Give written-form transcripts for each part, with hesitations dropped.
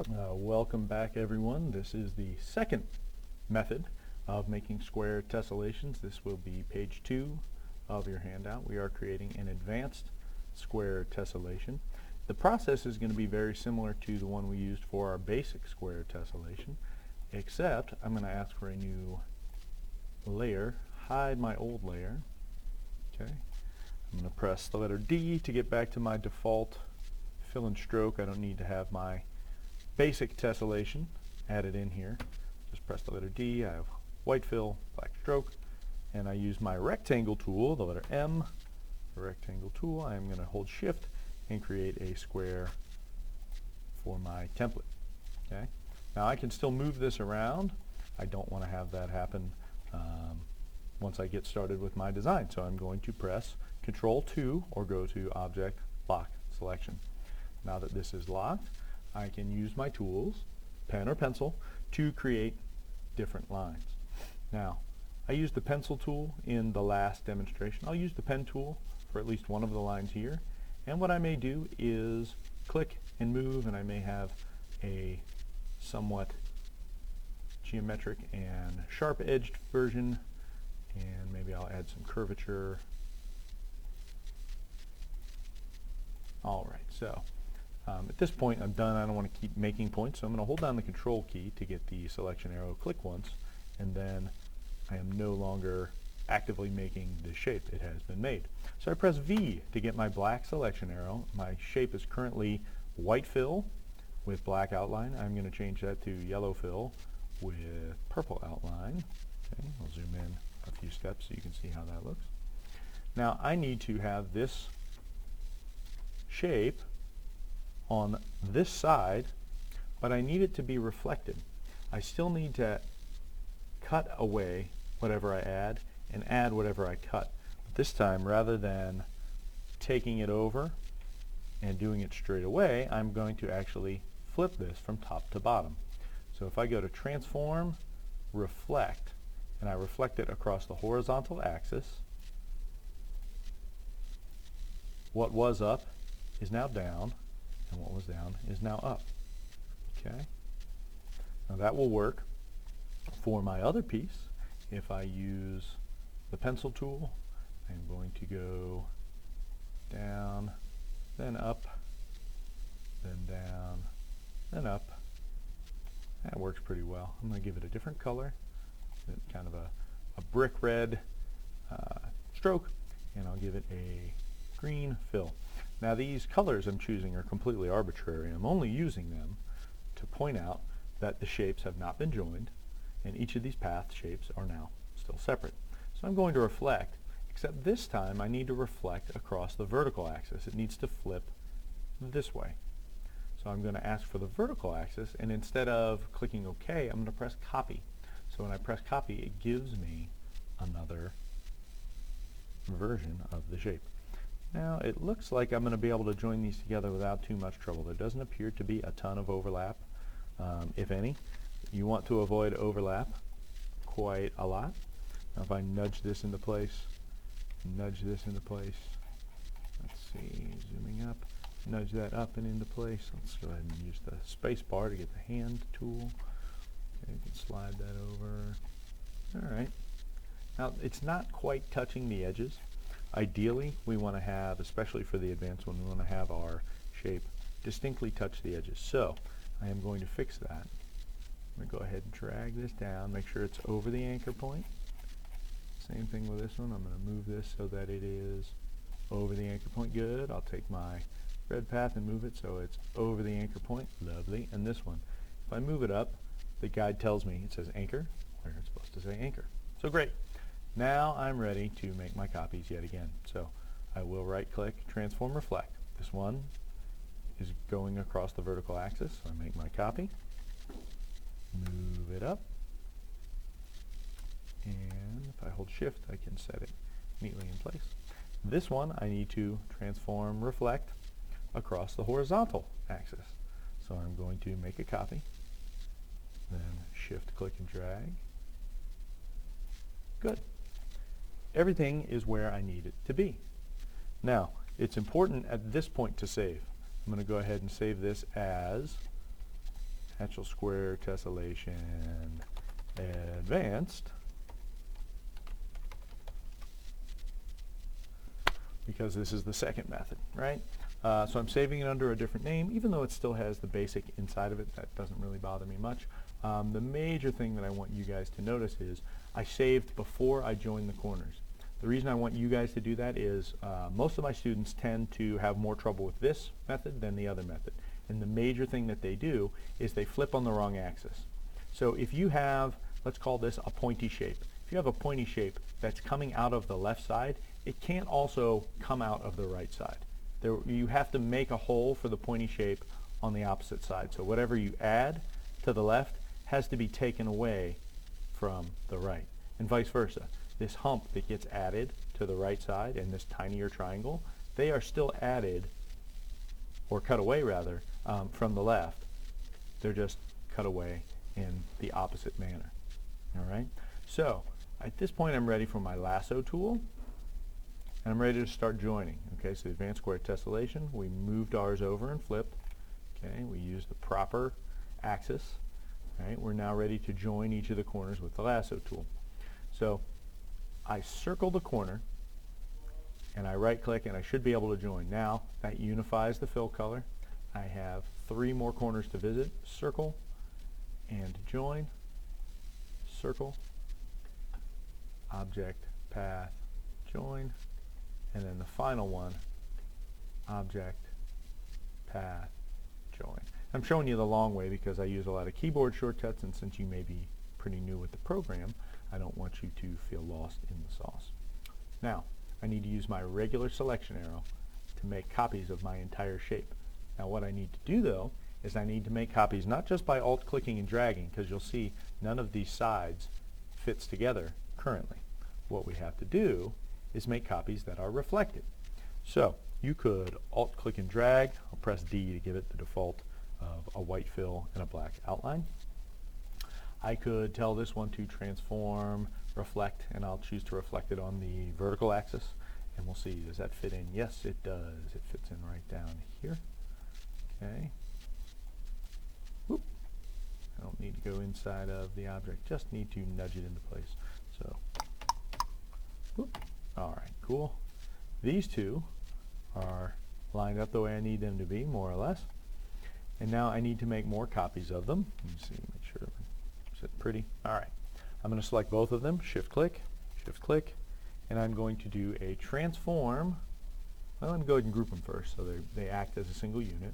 Welcome back, everyone. This is the second method of making square tessellations. This will be page 2 of your handout. We are creating an advanced square tessellation. The process is going to be very similar to the one we used for our basic square tessellation, except I'm going to ask for a new layer, hide my old layer. Okay. I'm going to press the letter D to get back to my default fill and stroke. I don't need to have my basic tessellation added in here. Just press the letter D. I have white fill, black stroke, and I use my rectangle tool, the letter M, the rectangle tool. I'm going to hold shift and create a square for my template. Okay. Now I can still move this around. I don't want to have that happen once I get started with my design. So I'm going to press Control 2 or go to Object, Lock, Selection. Now that this is locked, I can use my tools, pen or pencil, to create different lines. Now, I used the pencil tool in the last demonstration. I'll use the pen tool for at least one of the lines here. And what I may do is click and move, and I may have a somewhat geometric and sharp-edged version, and maybe I'll add some curvature. All right, so at this point I'm done. I don't want to keep making points, so I'm going to hold down the Control key to get the selection arrow, click once, and then I am no longer actively making this shape. It has been made. So I press V to get my black selection arrow. My shape is currently white fill with black outline. I'm going to change that to yellow fill with purple outline. Okay, I'll zoom in a few steps so you can see how that looks. Now I need to have this shape on this side, but I need it to be reflected. I still need to cut away whatever I add and add whatever I cut. But this time, rather than taking it over and doing it straight away, I'm going to actually flip this from top to bottom. So if I go to Transform, Reflect, and I reflect it across the horizontal axis, what was up is now down, and what was down is now up. Okay. Now that will work for my other piece. If I use the pencil tool, I'm going to go down, then up, then down, then up. That works pretty well. I'm going to give it a different color, kind of a brick red stroke, and I'll give it a green fill. Now these colors I'm choosing are completely arbitrary. I'm only using them to point out that the shapes have not been joined, and each of these path shapes are now still separate. So I'm going to reflect, except this time I need to reflect across the vertical axis. It needs to flip this way. So I'm going to ask for the vertical axis, and instead of clicking OK, I'm going to press Copy. So when I press Copy, it gives me another version of the shape. Now it looks like I'm going to be able to join these together without too much trouble. There doesn't appear to be a ton of overlap, if any. You want to avoid overlap quite a lot. Now if I nudge this into place, nudge this into place, let's see, zooming up, nudge that up and into place. Let's go ahead and use the space bar to get the hand tool. Okay, you can slide that over. Alright. Now it's not quite touching the edges. Ideally, we want to have, especially for the advanced one, we want to have our shape distinctly touch the edges. So I am going to fix that. I'm going to go ahead and drag this down, make sure it's over the anchor point. Same thing with this one. I'm going to move this so that it is over the anchor point. Good. I'll take my red path and move it so it's over the anchor point. Lovely. And this one, if I move it up, the guide tells me it says anchor where it's supposed to say anchor. So great. Now I'm ready to make my copies yet again. So I will right click, Transform, Reflect. This one is going across the vertical axis, so I make my copy, move it up, and if I hold shift I can set it neatly in place. This one I need to transform, reflect across the horizontal axis. So I'm going to make a copy, then shift, click, and drag. Good. Everything is where I need it to be. Now, it's important at this point to save. I'm going to go ahead and save this as Hatchl Square Tessellation Advanced, because this is the second method, right? So I'm saving it under a different name, even though it still has the basic inside of it. That doesn't really bother me much. The major thing that I want you guys to notice is I saved before I joined the corners. The reason I want you guys to do that is most of my students tend to have more trouble with this method than the other method. And the major thing that they do is they flip on the wrong axis. So if you have, let's call this a pointy shape. If you have a pointy shape that's coming out of the left side, it can't also come out of the right side. You have to make a hole for the pointy shape on the opposite side. So whatever you add to the left has to be taken away from the right, and vice versa. This hump that gets added to the right side and this tinier triangle, they are still added, or cut away rather, from the left. They're just cut away in the opposite manner. All right? So at this point I'm ready for my lasso tool, and I'm ready to start joining. Okay, so the Advanced Square Tessellation, we moved ours over and flipped. Okay, we used the proper axis. Right, we're now ready to join each of the corners with the lasso tool. So I circle the corner and I right click and I should be able to join. Now that unifies the fill color. I have 3 more corners to visit. Circle and join. Circle, object, path, join, and then the final one, object, path, join. I'm showing you the long way because I use a lot of keyboard shortcuts, and since you may be pretty new with the program, I don't want you to feel lost in the sauce. Now, I need to use my regular selection arrow to make copies of my entire shape. Now what I need to do though is I need to make copies not just by alt-clicking and dragging, because you'll see none of these sides fits together currently. What we have to do is make copies that are reflected. So you could alt-click and drag. I'll press D to give it the default of a white fill and a black outline. I could tell this one to transform, reflect, and I'll choose to reflect it on the vertical axis, and we'll see, does that fit in? Yes, it does. It fits in right down here. Okay. Whoop. I don't need to go inside of the object, just need to nudge it into place. So, whoop. All right, cool. These two are lined up the way I need them to be, more or less. And now I need to make more copies of them. Let me see, make sure it's pretty. All right, I'm going to select both of them, shift click, and I'm going to do a transform. Well, let me go ahead and group them first so they act as a single unit.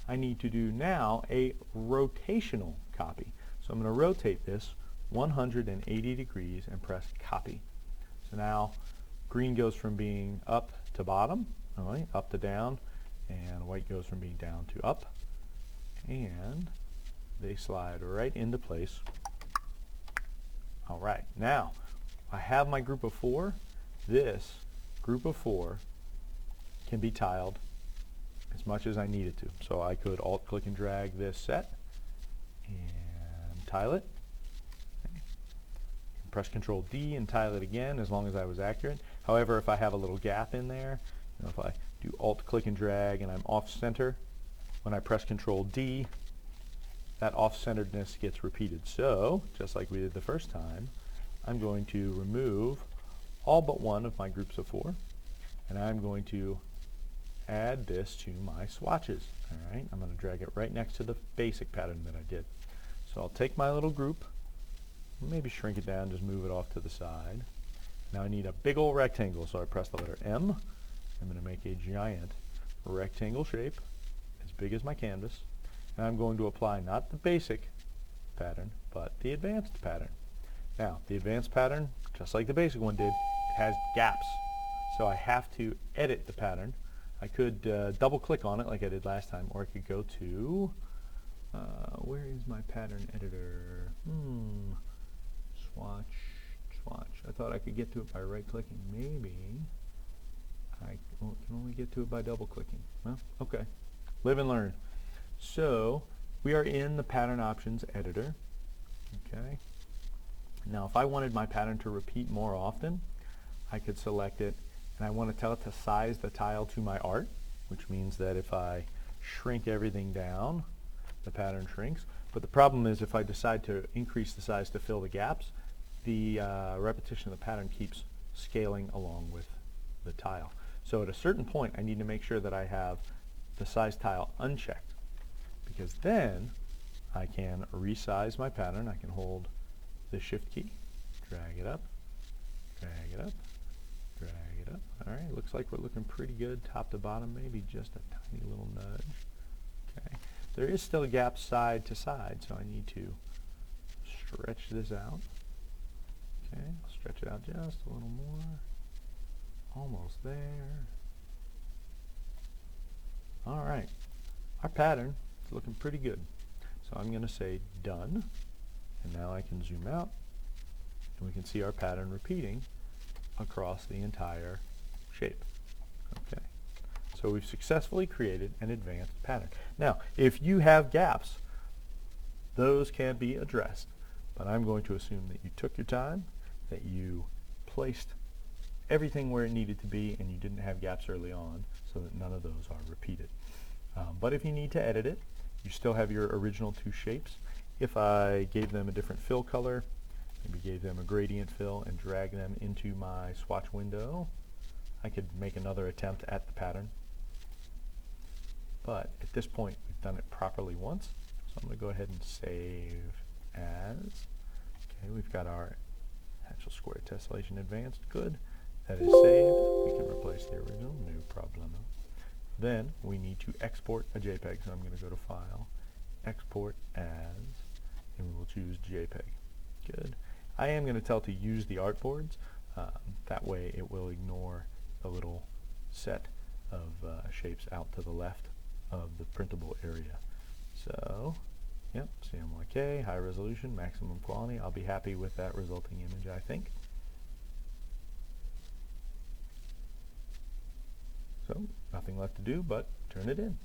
I need to do now a rotational copy. So I'm going to rotate this 180 degrees and press copy. So now green goes from being up to bottom, all right, up to down, and white goes from being down to up, and they slide right into place. All right, now I have my group of 4. This group of 4 can be tiled as much as I need it to. So I could alt-click and drag this set and tile it. Okay. Press Control D and tile it again as long as I was accurate. However, if I have a little gap in there, if I do alt-click and drag and I'm off-center, when I press Control D, that off-centeredness gets repeated. So, just like we did the first time, I'm going to remove all but one of my groups of 4, and I'm going to add this to my swatches. All right, I'm going to drag it right next to the basic pattern that I did. So I'll take my little group, maybe shrink it down, just move it off to the side. Now I need a big old rectangle, so I press the letter M. I'm going to make a giant rectangle shape, as big as my canvas, and I'm going to apply not the basic pattern, but the advanced pattern. Now, the advanced pattern, just like the basic one did, it has gaps. So I have to edit the pattern. I could double click on it like I did last time, or I could go to, where is my pattern editor? Swatch. I thought I could get to it by right clicking. Maybe I can only get to it by double clicking. Well, okay. Live and learn. So we are in the pattern options editor. Okay. Now if I wanted my pattern to repeat more often, I could select it, and I want to tell it to size the tile to my art, which means that if I shrink everything down the pattern shrinks. But the problem is if I decide to increase the size to fill the gaps, the repetition of the pattern keeps scaling along with the tile. So at a certain point I need to make sure that I have the size tile unchecked, because then I can resize my pattern. I can hold the shift key, drag it up, drag it up, drag it up. Alright, looks like we're looking pretty good top to bottom, maybe just a tiny little nudge. Okay. There is still a gap side to side, so I need to stretch this out. Okay, I'll stretch it out just a little more. Almost there. Alright, our pattern is looking pretty good. So I'm going to say done, and now I can zoom out, and we can see our pattern repeating across the entire shape. Okay, so we've successfully created an advanced pattern. Now, if you have gaps, those can be addressed, but I'm going to assume that you took your time, that you placed everything where it needed to be, and you didn't have gaps early on, so that none of those are repeated. But if you need to edit it, you still have your original two shapes. If I gave them a different fill color, maybe gave them a gradient fill and drag them into my swatch window, I could make another attempt at the pattern. But at this point, we've done it properly once, so I'm going to go ahead and save as. Okay, we've got our Hatchl Square Tessellation Advanced. Good. That is saved. We can replace the original, no problem. Then we need to export a JPEG, so I'm going to go to File, Export As, and we will choose JPEG. Good. I am going to tell it to use the artboards. That way it will ignore the little set of shapes out to the left of the printable area. So, yep, CMYK, high resolution, maximum quality. I'll be happy with that resulting image, I think. So, nothing left to do but turn it in.